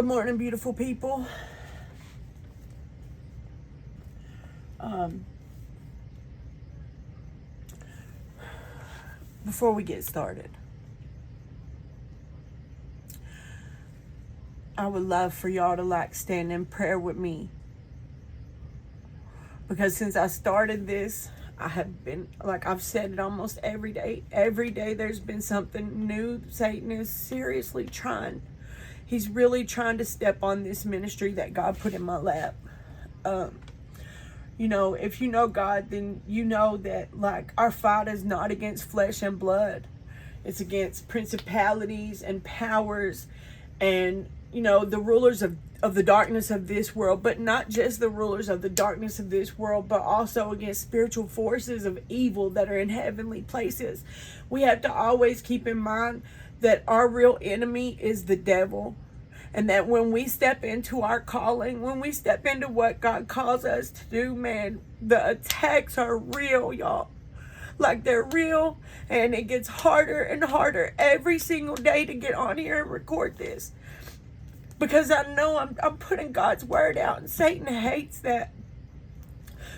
Good morning, beautiful people. Before we get started, I would love for y'all to stand in prayer with me, because since I started this, I have been, I've said it almost every day. Every day there's been something new. Satan is seriously trying. He's really trying to step on this ministry that God put in my lap. If you know God, then you know that our fight is not against flesh and blood. It's against principalities and powers and, the rulers of the darkness of this world, but not just the rulers of the darkness of this world, but also against spiritual forces of evil that are in heavenly places. We have to always keep in mind that our real enemy is the devil. And that when we step into our calling, when we step into what God calls us to do, man, the attacks are real, y'all. They're real, and it gets harder and harder every single day to get on here and record this. Because I know I'm putting God's word out, and Satan hates that.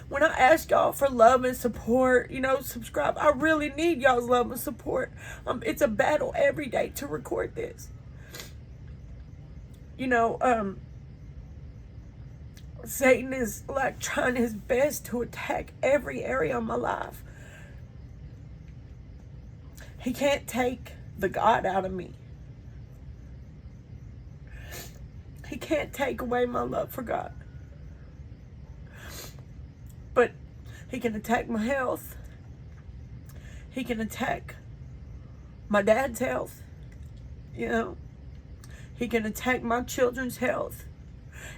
When I ask y'all for love and support, subscribe, I really need y'all's love and support. It's a battle every day to record this. Satan is trying his best to attack every area of my life. He can't take the God out of me. He can't take away my love for God. But he can attack my health. He can attack my dad's health. He can attack my children's health.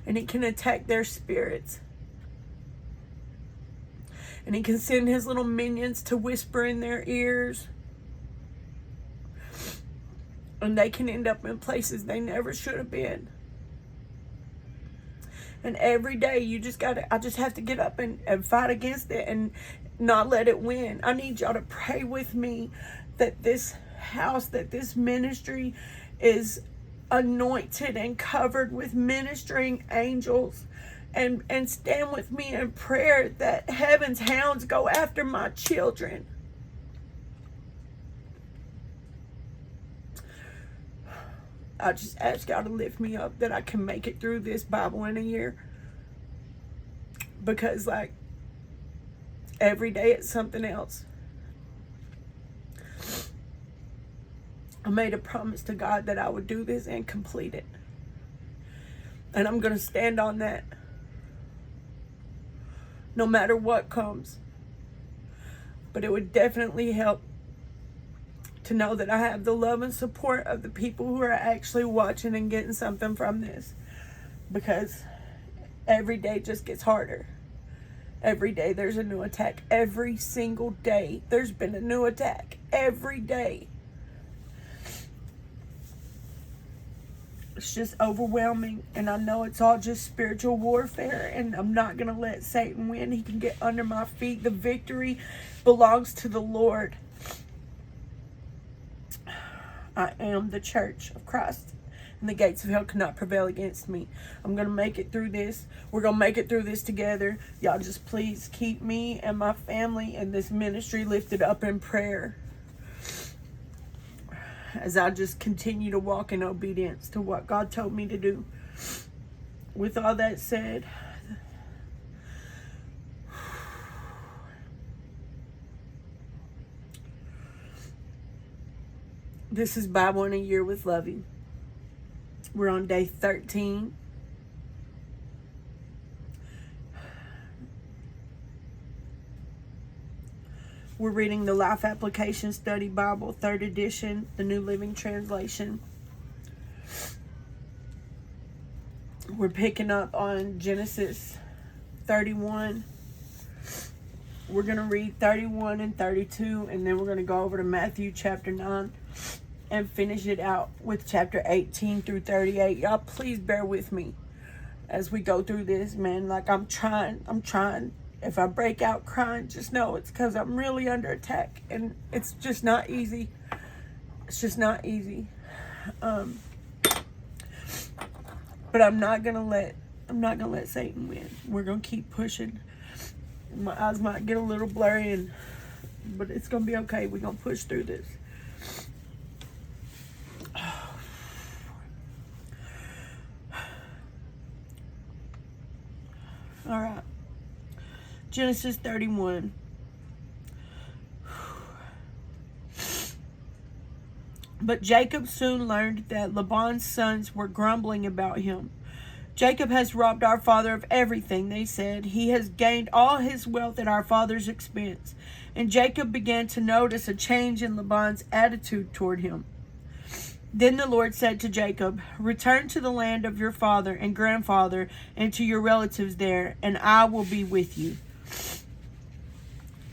And he can attack their spirits. And he can send his little minions to whisper in their ears. And they can end up in places they never should have been. And every day I just have to get up and fight against it and not let it win. I need y'all to pray with me that this house, that this ministry is anointed and covered with ministering angels, and stand with me in prayer that heaven's hounds go after my children. I just ask y'all to lift me up that I can make it through this Bible in a year, because every day it's something else. I made a promise to God that I would do this and complete it. And I'm going to stand on that. No matter what comes. But it would definitely help to know that I have the love and support of the people who are actually watching and getting something from this. Because every day just gets harder. Every day there's a new attack. Every single day there's been a new attack. Every day. It's just overwhelming, and I know it's all just spiritual warfare, and I'm not going to let Satan win. He can get under my feet. The victory belongs to the Lord. I am the church of Christ, and the gates of hell cannot prevail against me. I'm going to make it through this. We're going to make it through this together. Y'all just please keep me and my family and this ministry lifted up in prayer, as I just continue to walk in obedience to what God told me to do. With all that said, this is Bible in a Year with Lovie. We're on day 13. We're reading the Life Application Study Bible, 3rd edition, the New Living Translation. We're picking up on Genesis 31. We're going to read 31 and 32, and then we're going to go over to Matthew chapter 9 and finish it out with chapter 18 through 38. Y'all, please bear with me as we go through this, man. I'm trying. If I break out crying, just know it's because I'm really under attack, and it's just not easy. It's just not easy. But I'm not gonna let Satan win. We're gonna keep pushing. My eyes might get a little blurry, but it's gonna be okay. We're gonna push through this. All right. Genesis 31. But Jacob soon learned that Laban's sons were grumbling about him. Jacob has robbed our father of everything, they said. He has gained all his wealth at our father's expense. And Jacob began to notice a change in Laban's attitude toward him. Then the Lord said to Jacob, return to the land of your father and grandfather and to your relatives there, and I will be with you.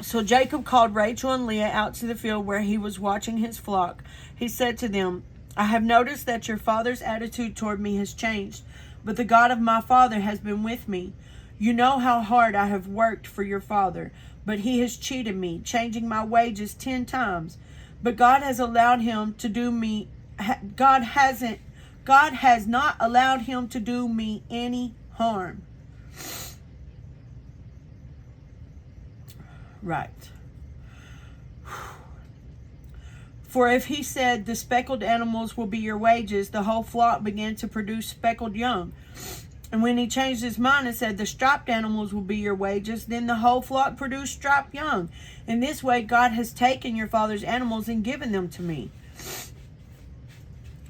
So Jacob called Rachel and Leah out to the field where he was watching his flock. He said to them, I have noticed that your father's attitude toward me has changed, but the God of my father has been with me. You know how hard I have worked for your father, but he has cheated me, changing my wages 10 times. But God has allowed him to do me God has not allowed him to do me any harm. Right. For if he said, the speckled animals will be your wages, the whole flock began to produce speckled young. And when he changed his mind and said, the striped animals will be your wages, then the whole flock produced striped young. In this way, God has taken your father's animals and given them to me.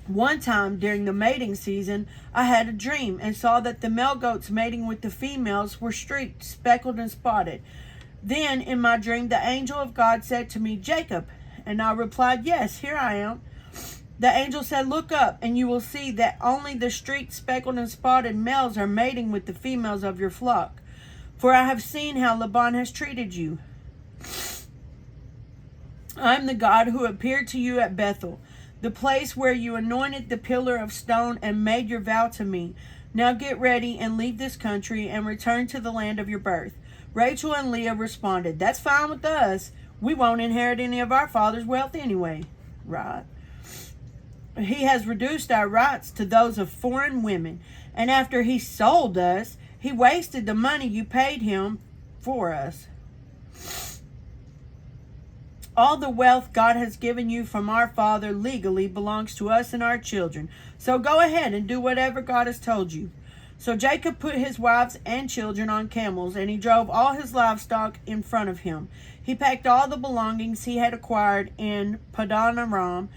One time during the mating season, I had a dream and saw that the male goats mating with the females were streaked, speckled, and spotted. Then in my dream, the angel of God said to me, Jacob. And I replied, yes, here I am. The angel said, look up, and you will see that only the streaked, speckled, and spotted males are mating with the females of your flock. For I have seen how Laban has treated you. I am the God who appeared to you at Bethel, the place where you anointed the pillar of stone and made your vow to me. Now get ready and leave this country and return to the land of your birth. Rachel and Leah responded, that's fine with us. We won't inherit any of our father's wealth anyway. Right. He has reduced our rights to those of foreign women. And after he sold us, he wasted the money you paid him for us. All the wealth God has given you from our father legally belongs to us and our children. So go ahead and do whatever God has told you. So Jacob put his wives and children on camels, and he drove all his livestock in front of him. He packed all the belongings he had acquired in Padan Aram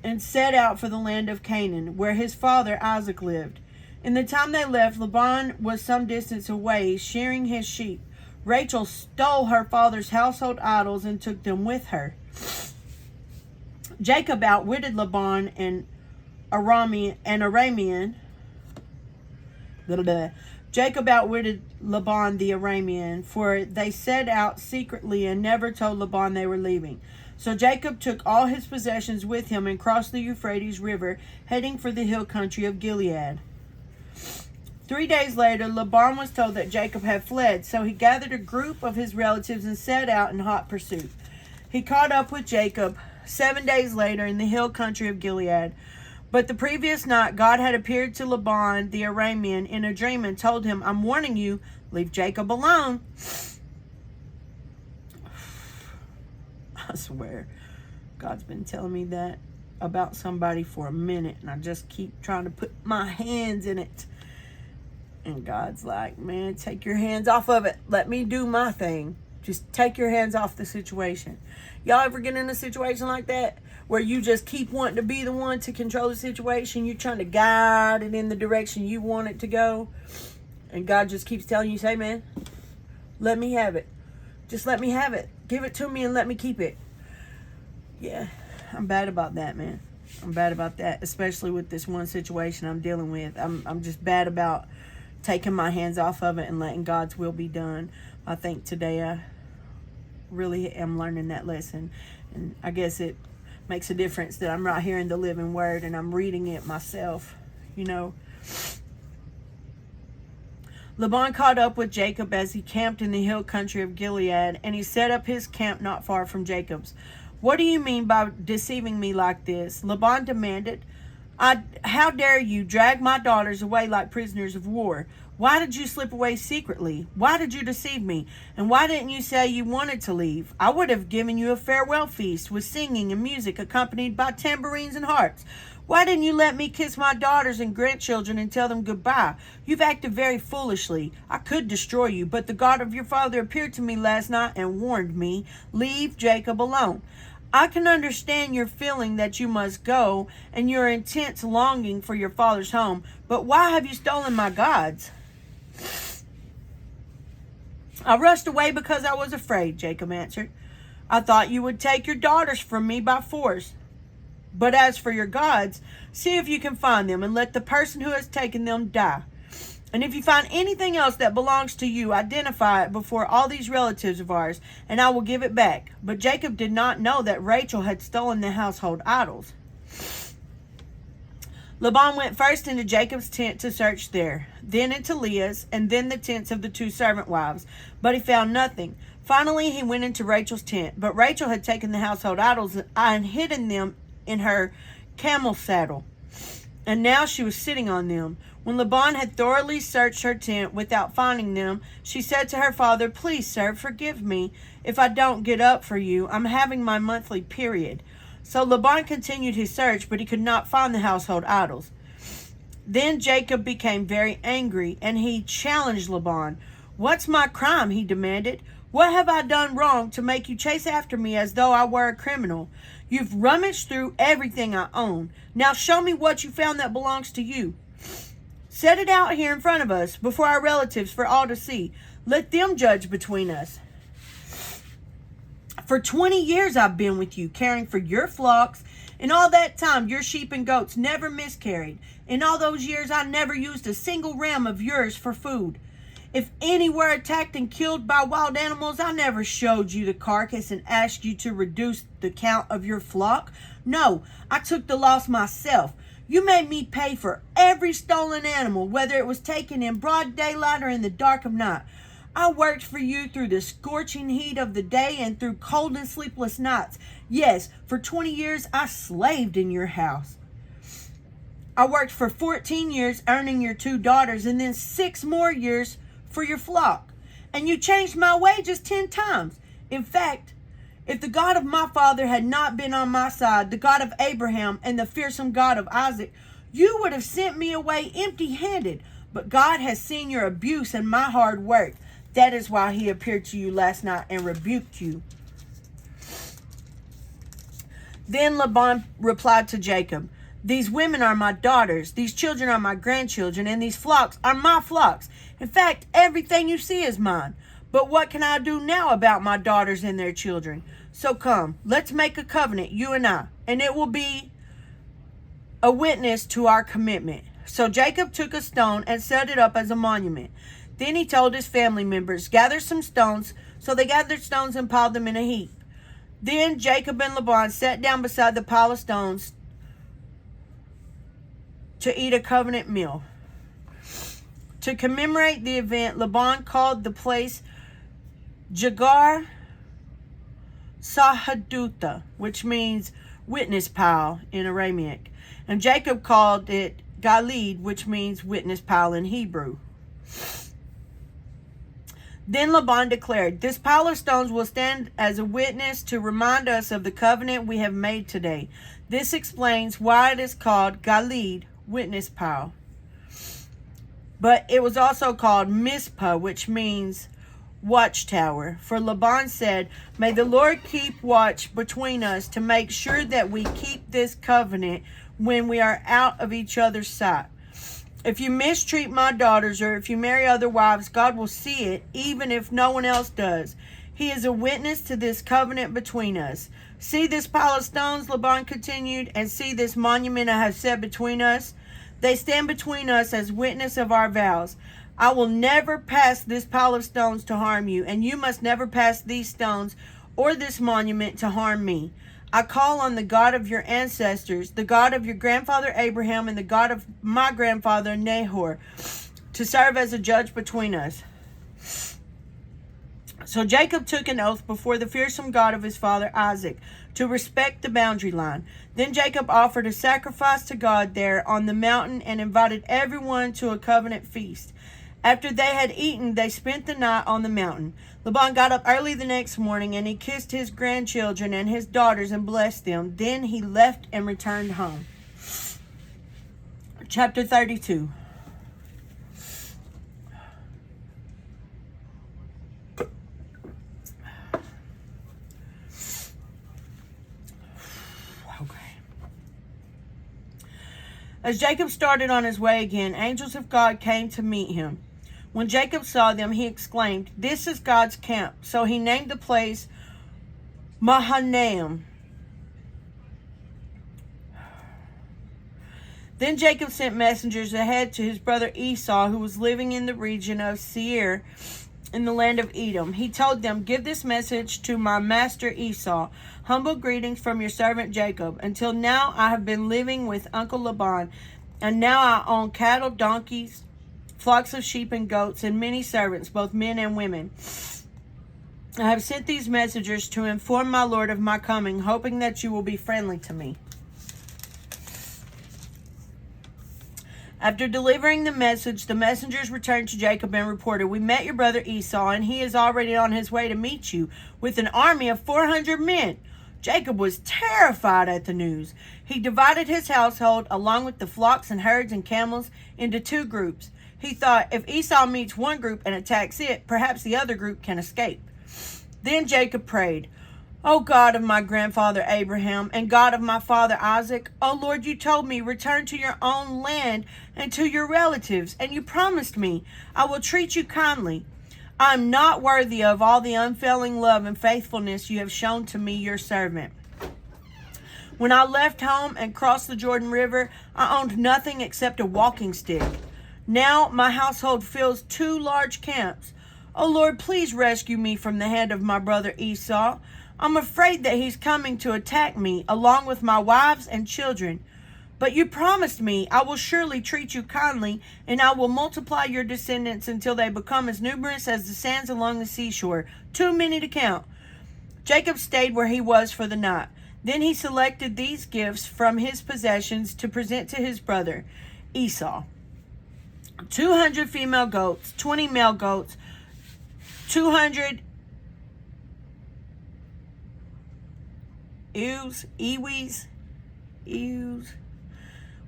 and set out for the land of Canaan, where his father Isaac lived. In the time they left, Laban was some distance away, shearing his sheep. Rachel stole her father's household idols and took them with her. Jacob outwitted Laban and Aramean. Jacob outwitted Laban the Aramean, for they set out secretly and never told Laban they were leaving. So Jacob took all his possessions with him and crossed the Euphrates River, heading for the hill country of Gilead. 3 days later, Laban was told that Jacob had fled, so he gathered a group of his relatives and set out in hot pursuit. He caught up with Jacob 7 days later in the hill country of Gilead. But the previous night, God had appeared to Laban the Aramean in a dream and told him, I'm warning you, leave Jacob alone. I swear, God's been telling me that about somebody for a minute, and I just keep trying to put my hands in it. And God's like, man, take your hands off of it. Let me do my thing. Just take your hands off the situation. Y'all ever get in a situation like that where you just keep wanting to be the one to control the situation? You're trying to guide it in the direction you want it to go. And God just keeps telling you, say, man, let me have it. Just let me have it. Give it to me and let me keep it. Yeah, I'm bad about that, man. I'm bad about that, especially with this one situation I'm dealing with. I'm just bad about taking my hands off of it and letting God's will be done. I think today I really am learning that lesson. And I guess it makes a difference that I'm right here in the living word and I'm reading it myself, you know. Laban caught up with Jacob as he camped in the hill country of Gilead, and he set up his camp not far from Jacob's. What do you mean by deceiving me like this? Laban demanded. How dare you drag my daughters away like prisoners of war? Why did you slip away secretly? Why did you deceive me? And why didn't you say you wanted to leave? I would have given you a farewell feast with singing and music accompanied by tambourines and harps. Why didn't you let me kiss my daughters and grandchildren and tell them goodbye? You've acted very foolishly. I could destroy you, but the God of your father appeared to me last night and warned me, leave Jacob alone. I can understand your feeling that you must go and your intense longing for your father's home, but why have you stolen my gods? I rushed away because I was afraid, Jacob answered. I thought you would take your daughters from me by force. But as for your gods, see if you can find them and let the person who has taken them die. And if you find anything else that belongs to you, identify it before all these relatives of ours, and I will give it back. But Jacob did not know that Rachel had stolen the household idols. Laban went first into Jacob's tent to search there, then into Leah's, and then the tents of the 2 servant wives. But he found nothing. Finally, he went into Rachel's tent. But Rachel had taken the household idols and hidden them in her camel saddle, and now she was sitting on them. When Laban had thoroughly searched her tent without finding them, she said to her father, please, sir, forgive me if I don't get up for you. I'm having my monthly period. So Laban continued his search, but he could not find the household idols. Then Jacob became very angry, and he challenged Laban. What's my crime? He demanded. What have I done wrong to make you chase after me as though I were a criminal? You've rummaged through everything I own. Now show me what you found that belongs to you. Set it out here in front of us, before our relatives, for all to see. Let them judge between us. For 20 years I've been with you, caring for your flocks. In all that time, your sheep and goats never miscarried. In all those years, I never used a single ram of yours for food. If any were attacked and killed by wild animals, I never showed you the carcass and asked you to reduce the count of your flock. No, I took the loss myself. You made me pay for every stolen animal, whether it was taken in broad daylight or in the dark of night. I worked for you through the scorching heat of the day and through cold and sleepless nights. Yes, for 20 years I slaved in your house. I worked for 14 years earning your 2 daughters and then 6 more years for your flock. And you changed my wages 10 times. In fact, if the God of my father had not been on my side, the God of Abraham and the fearsome God of Isaac, you would have sent me away empty-handed. But God has seen your abuse and my hard work. That is why he appeared to you last night and rebuked you. Then Laban replied to Jacob, these women are my daughters, these children are my grandchildren, and these flocks are my flocks. In fact, everything you see is mine. But what can I do now about my daughters and their children? So come, let's make a covenant, you and I, and it will be a witness to our commitment. So Jacob took a stone and set it up as a monument. Then he told his family members, gather some stones. So they gathered stones and piled them in a heap. Then Jacob and Laban sat down beside the pile of stones to eat a covenant meal. To commemorate the event, Laban called the place Jagar Sahadutha, which means witness pile in Aramaic. And Jacob called it Gilead, which means witness pile in Hebrew. Then Laban declared, this pile of stones will stand as a witness to remind us of the covenant we have made today. This explains why it is called Gilead, witness pile. But it was also called Mizpah, which means watchtower. For Laban said, may the Lord keep watch between us to make sure that we keep this covenant when we are out of each other's sight. If you mistreat my daughters or if you marry other wives, God will see it, even if no one else does. He is a witness to this covenant between us. See this pile of stones, Laban continued, and see this monument I have set between us. They stand between us as witness of our vows. I will never pass this pile of stones to harm you, and you must never pass these stones or this monument to harm me. I call on the God of your ancestors, the God of your grandfather Abraham, and the God of my grandfather Nahor, to serve as a judge between us. So Jacob took an oath before the fearsome God of his father Isaac to respect the boundary line. Then Jacob offered a sacrifice to God there on the mountain and invited everyone to a covenant feast. After they had eaten, they spent the night on the mountain. Laban got up early the next morning, and he kissed his grandchildren and his daughters and blessed them. Then he left and returned home. Chapter 32. As Jacob started on his way again, angels of God came to meet him. When Jacob saw them, he exclaimed, "This is God's camp." So he named the place Mahanaim. Then Jacob sent messengers ahead to his brother Esau, who was living in the region of Seir in the land of Edom. He told them, "Give this message to my master Esau. Humble greetings from your servant Jacob. Until now I have been living with Uncle Laban, and now I own cattle, donkeys, flocks of sheep and goats, and many servants, both men and women. I have sent these messengers to inform my lord of my coming, hoping that you will be friendly to me." After delivering the message, the messengers returned to Jacob and reported, "We met your brother Esau, and he is already on his way to meet you with an army of 400 men. Jacob was terrified at the news. He divided his household, along with the flocks and herds and camels, into two groups. He thought, if Esau meets one group and attacks it, perhaps the other group can escape. Then Jacob prayed, "O God of my grandfather Abraham and God of my father Isaac, O Lord, you told me, return to your own land and to your relatives, and you promised me, I will treat you kindly. I am not worthy of all the unfailing love and faithfulness you have shown to me, your servant. When I left home and crossed the Jordan River, I owned nothing except a walking stick. Now my household fills 2 large camps. O Lord, please rescue me from the hand of my brother Esau. I'm afraid that he's coming to attack me, along with my wives and children. But you promised me, I will surely treat you kindly, and I will multiply your descendants until they become as numerous as the sands along the seashore, too many to count." Jacob stayed where he was for the night. Then he selected these gifts from his possessions to present to his brother Esau: 200 female goats, 20 male goats, 200 ewes,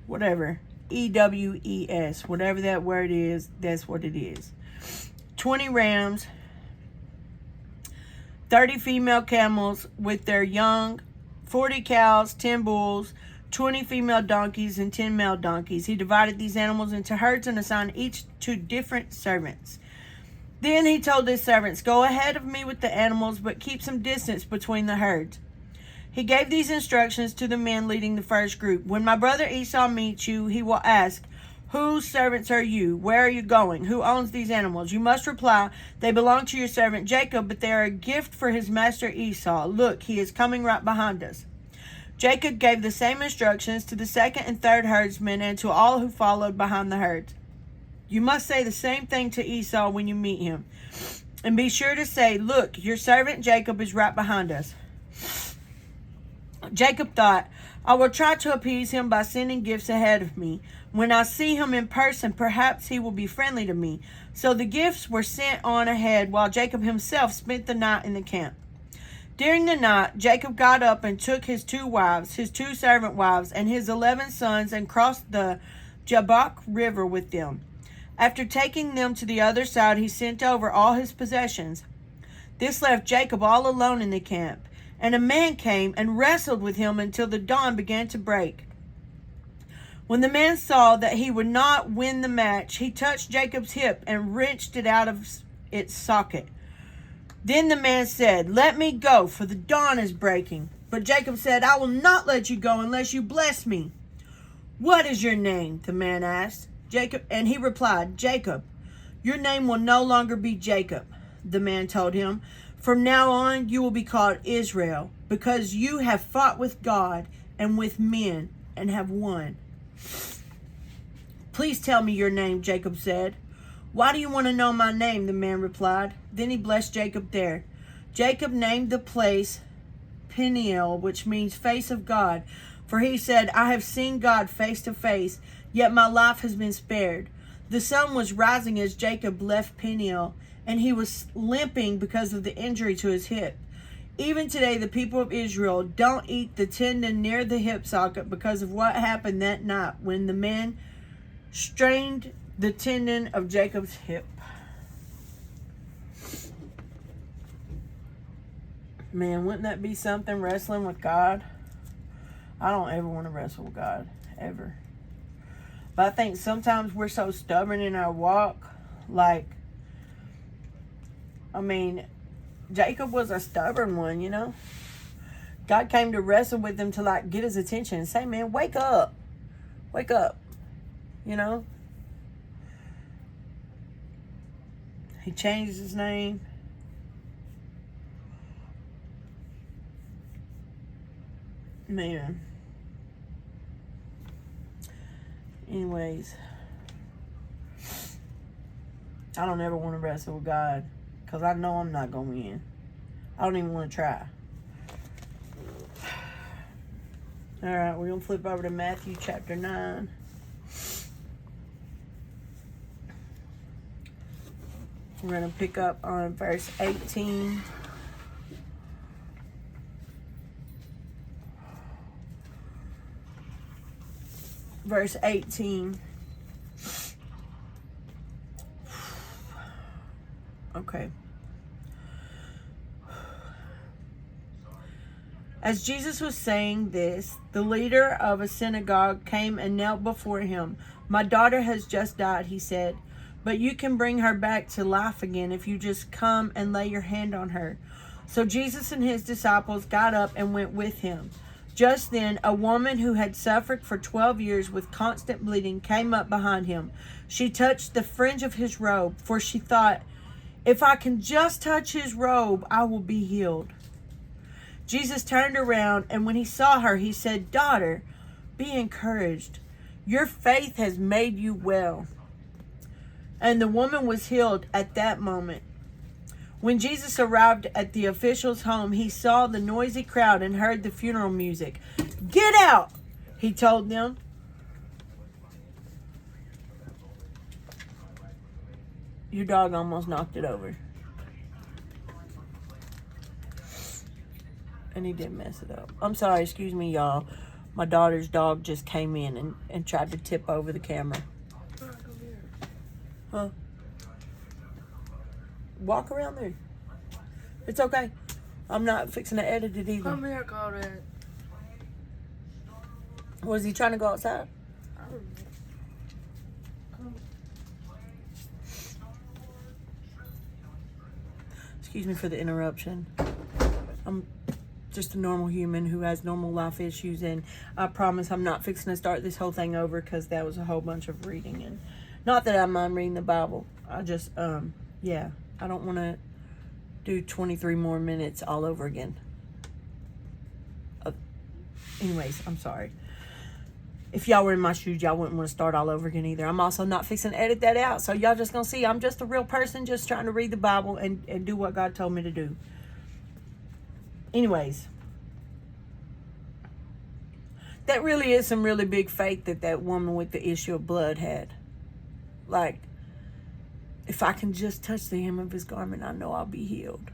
whatever, EWES, whatever that word is, that's what it is. 20 rams, 30 female camels with their young, 40 cows, 10 bulls, 20 female donkeys, and 10 male donkeys. He divided these animals into herds and assigned each to different servants. Then he told his servants, "Go ahead of me with the animals, but keep some distance between the herds." He gave these instructions to the men leading the first group: "When my brother Esau meets you, he will ask, 'Whose servants are you? Where are you going? Who owns these animals?' You must reply, 'They belong to your servant Jacob, but they are a gift for his master Esau. Look, he is coming right behind us.'" Jacob gave the same instructions to the second and third herdsmen and to all who followed behind the herds. "You must say the same thing to Esau when you meet him. And be sure to say, 'Look, your servant Jacob is right behind us.'" Jacob thought, "I will try to appease him by sending gifts ahead of me. When I see him in person, perhaps he will be friendly to me." So the gifts were sent on ahead, while Jacob himself spent the night in the camp. During the night, Jacob got up and took his 2 wives, his 2 servant wives, and his 11 sons, and crossed the Jabbok River with them. After taking them to the other side, he sent over all his possessions. This left Jacob all alone in the camp. And a man came and wrestled with him until the dawn began to break. When the man saw that he would not win the match, he touched Jacob's hip and wrenched it out of its socket. Then the man said, "Let me go, for the dawn is breaking." But Jacob said, "I will not let you go unless you bless me." "What is your name?" the man asked. And he replied, "Jacob." "Your name will no longer be Jacob," the man told him. "From now on, you will be called Israel, because you have fought with God and with men and have won." "Please tell me your name," Jacob said. "Why do you want to know my name?" the man replied. Then he blessed Jacob there. Jacob named the place Peniel, which means face of God. For he said, I have seen God face to face, yet my life has been spared. The sun was rising as Jacob left Peniel, and he was limping because of the injury to his hip. Even today, the people of Israel don't eat the tendon near the hip socket because of what happened that night when the man strained the tendon of Jacob's hip. Man, wouldn't that be something, wrestling with God? I don't ever want to wrestle with God, ever. But I think sometimes we're so stubborn in our walk. Like, I mean, Jacob was a stubborn one, you know. God came to wrestle with him to, like, get his attention and say, man, wake up. Wake up. You know. He changed his name. Man. Anyways. I don't ever want to wrestle with God. Because I know I'm not going to win. I don't even want to try. Alright, we're going to flip over to Matthew chapter 9. We're going to pick up on verse 18. Verse 18. Okay. As Jesus was saying this, the leader of a synagogue came and knelt before him. My daughter has just died, he said, but you can bring her back to life again if you just come and lay your hand on her. So Jesus and his disciples got up and went with him. Just then, a woman who had suffered for 12 years with constant bleeding came up behind him. She touched the fringe of his robe, for she thought, if I can just touch his robe, I will be healed. Jesus turned around, and when he saw her, he said, daughter, be encouraged. Your faith has made you well. And the woman was healed at that moment. When Jesus arrived at the official's home, he saw the noisy crowd and heard the funeral music. Get out, he told them. Your dog almost knocked it over. And he didn't mess it up. I'm sorry, excuse me, y'all. My daughter's dog just came in and tried to tip over the camera. Huh? Walk around there. It's okay. I'm not fixing to edit it either. Come here, Colin. Was he trying to go outside? I don't know. Come. Excuse me for the interruption. I'm just a normal human who has normal life issues, and I promise I'm not fixing to start this whole thing over because that was a whole bunch of reading. And not that I mind reading the Bible. I just, yeah, I don't want to do 23 more minutes all over again. Anyways, I'm sorry. If y'all were in my shoes, y'all wouldn't want to start all over again either. I'm also not fixing to edit that out. So y'all just going to see I'm just a real person just trying to read the Bible and do what God told me to do. Anyways. That really is some really big faith that woman with the issue of blood had. Like, if I can just touch the hem of his garment, I know I'll be healed.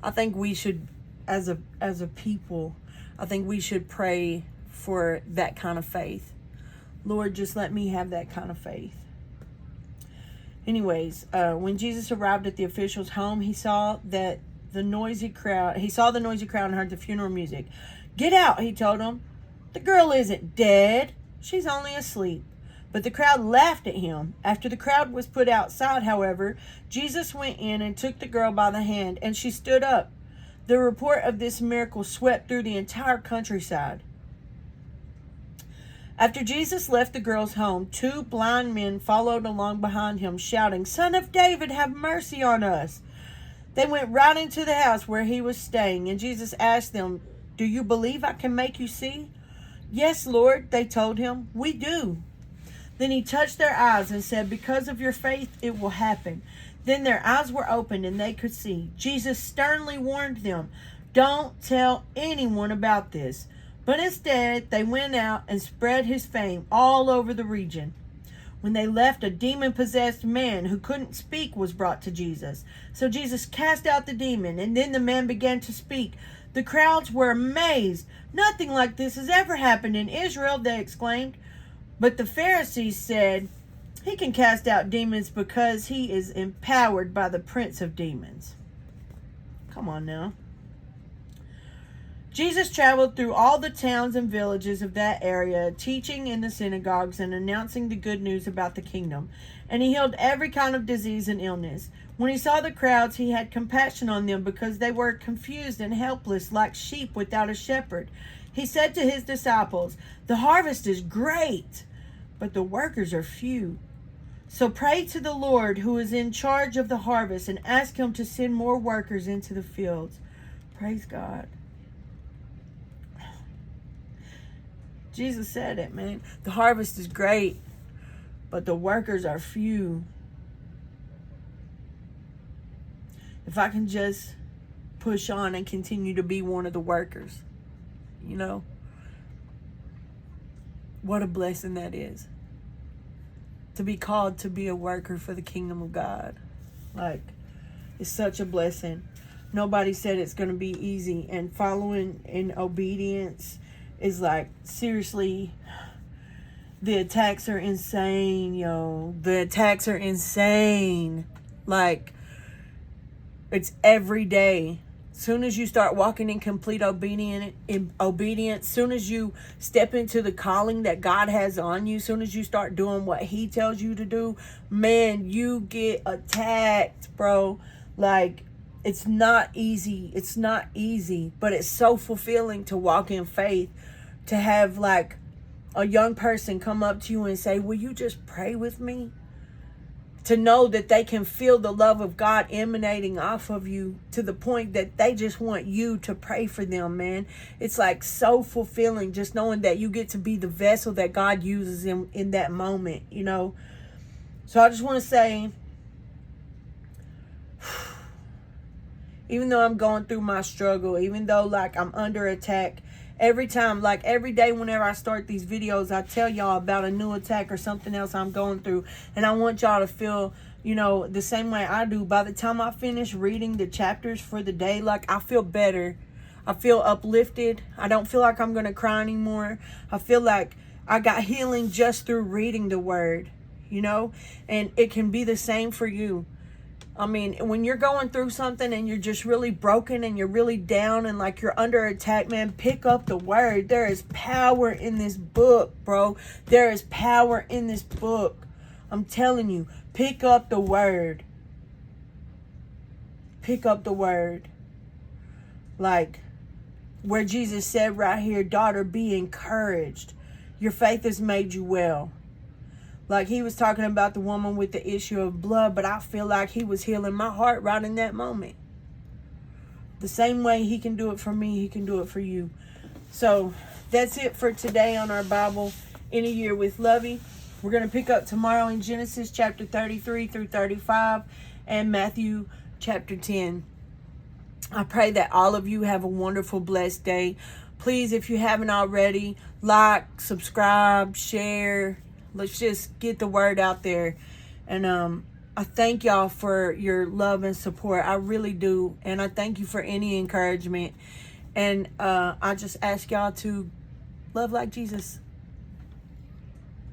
I think we should, as a people, I think we should pray for that kind of faith. Lord, just let me have that kind of faith. Anyways, when Jesus arrived at the official's home, he saw the noisy crowd and heard the funeral music. Get out, he told them. The girl isn't dead. She's only asleep. But the crowd laughed at him. After the crowd was put outside, however, Jesus went in and took the girl by the hand, and she stood up. The report of this miracle swept through the entire countryside. After Jesus left the girl's home, 2 blind men followed along behind him, shouting, Son of David, have mercy on us. They went right into the house where he was staying, and Jesus asked them, Do you believe I can make you see? Yes, Lord, they told him, we do. Then he touched their eyes and said, Because of your faith, it will happen. Then their eyes were opened and they could see. Jesus sternly warned them, Don't tell anyone about this." But instead, they went out and spread his fame all over the region. When they left, a demon-possessed man who couldn't speak was brought to Jesus. So Jesus cast out the demon, and then the man began to speak. The crowds were amazed. "Nothing like this has ever happened in Israel," they exclaimed. But the Pharisees said, "He can cast out demons because he is empowered by the prince of demons." Come on now. Jesus traveled through all the towns and villages of that area, teaching in the synagogues and announcing the good news about the kingdom. And he healed every kind of disease and illness. When he saw the crowds, he had compassion on them because they were confused and helpless like sheep without a shepherd. He said to his disciples, "The harvest is great, but the workers are few. So pray to the Lord who is in charge of the harvest and ask him to send more workers into the fields." Praise God. Jesus said it, man. The harvest is great, but the workers are few. If I can just push on and continue to be one of the workers, you know, what a blessing that is. To be called to be a worker for the kingdom of God. Like, it's such a blessing. Nobody said it's going to be easy. And following in obedience is like, seriously, the attacks are insane, yo. The attacks are insane. Like, it's every day. Soon as you start walking in complete obedience, soon as you step into the calling that God has on you, soon as you start doing what he tells you to do, man, you get attacked, bro. Like, it's not easy. It's not easy, but it's so fulfilling to walk in faith, to have like a young person come up to you and say, "Will you just pray with me?" To know that they can feel the love of God emanating off of you to the point that they just want you to pray for them, man. It's like so fulfilling just knowing that you get to be the vessel that God uses in that moment, you know. So I just want to say, even though I'm going through my struggle, even though like I'm under attack, every time, like every day whenever I start these videos, I tell y'all about a new attack or something else I'm going through. And I want y'all to feel, you know, the same way I do. By the time I finish reading the chapters for the day, like I feel better. I feel uplifted. I don't feel like I'm going to cry anymore. I feel like I got healing just through reading the word, you know. And it can be the same for you. I mean, when you're going through something and you're just really broken and you're really down and like you're under attack, man, pick up the word. There is power in this book, bro. There is power in this book. I'm telling you, pick up the word. Pick up the word. Like where Jesus said right here, "Daughter, be encouraged. Your faith has made you well." Like he was talking about the woman with the issue of blood, but I feel like he was healing my heart right in that moment. The same way he can do it for me, he can do it for you. So that's it for today on our Bible in a Year with Lovie. We're going to pick up tomorrow in Genesis chapter 33 through 35 and Matthew chapter 10. I pray that all of you have a wonderful, blessed day. Please, if you haven't already, like, subscribe, share. Let's just get the word out there. And I thank y'all for your love and support. I really do. And I thank you for any encouragement. And I just ask y'all to love like Jesus.